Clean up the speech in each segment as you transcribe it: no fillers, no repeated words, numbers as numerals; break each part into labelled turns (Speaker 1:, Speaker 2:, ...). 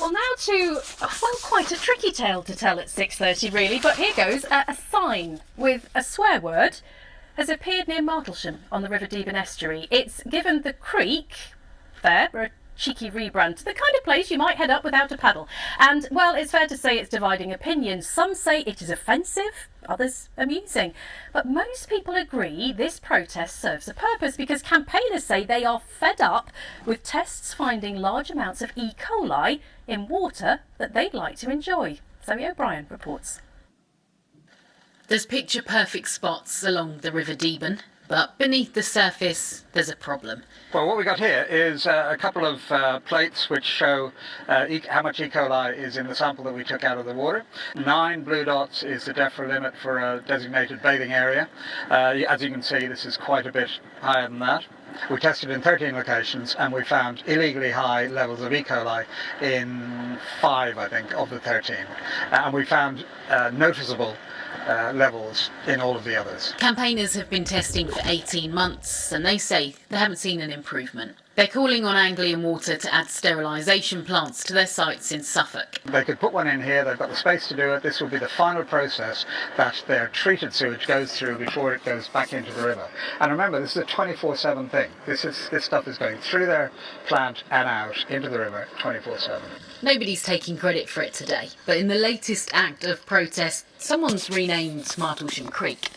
Speaker 1: Well, now to, quite a tricky tale to tell at 6:30 really, but here goes. A sign with a swear word has appeared near Martlesham on the River Deben estuary. It's given the creek there a cheeky rebrand to the kind of place you might head up without a paddle. And, well, it's fair to say it's dividing opinions. Some say it is offensive, others amusing. But most people agree this protest serves a purpose because campaigners say they are fed up with tests finding large amounts of E. coli in water that they'd like to enjoy. Zoe O'Brien reports.
Speaker 2: There's picture-perfect spots along the River Deben, but beneath the surface there's a problem.
Speaker 3: Well, what we got here is a couple of plates which show how much E. coli is in the sample that we took out of the water. 9 blue dots is the DEFRA limit for a designated bathing area. As you can see, this is quite a bit higher than that. We tested in 13 locations and we found illegally high levels of E. coli in 5, I think, of the 13. And we found noticeable levels in all of the others.
Speaker 2: Campaigners have been testing for 18 months and they say they haven't seen an improvement. They're calling on Anglian Water to add sterilisation plants to their sites in Suffolk.
Speaker 3: They could put one in here, they've got the space to do it. This will be the final process that their treated sewage goes through before it goes back into the river. And remember, this is a 24/7 thing. This stuff is going through their plant and out into the river 24/7.
Speaker 2: Nobody's taking credit for it today, but in the latest act of protest, someone's renamed Martlesham Creek.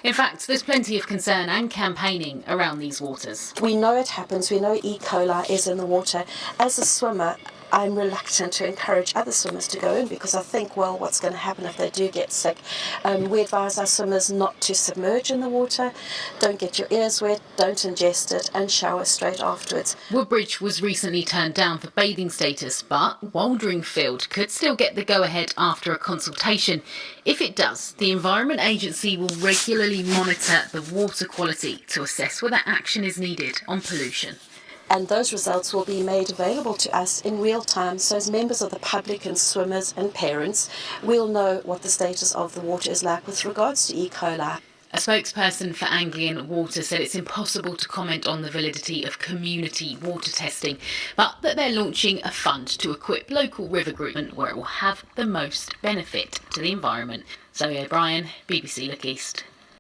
Speaker 2: In fact, there's plenty of concern and campaigning around these waters.
Speaker 4: We know it happens, we know E. coli is in the water. As a swimmer, I'm reluctant to encourage other swimmers to go in because I think, well, what's going to happen if they do get sick? We advise our swimmers not to submerge in the water, don't get your ears wet, don't ingest it, and shower straight afterwards.
Speaker 2: Woodbridge was recently turned down for bathing status, but Waldringfield could still get the go-ahead after a consultation. If it does, the Environment Agency will regularly monitor the water quality to assess whether action is needed on pollution.
Speaker 4: And those results will be made available to us in real time, so as members of the public and swimmers and parents, we'll know what the status of the water is like with regards to E. coli.
Speaker 2: A spokesperson for Anglian Water said it's impossible to comment on the validity of community water testing, but that they're launching a fund to equip local river groups where it will have the most benefit to the environment. Zoe O'Brien, BBC Look East.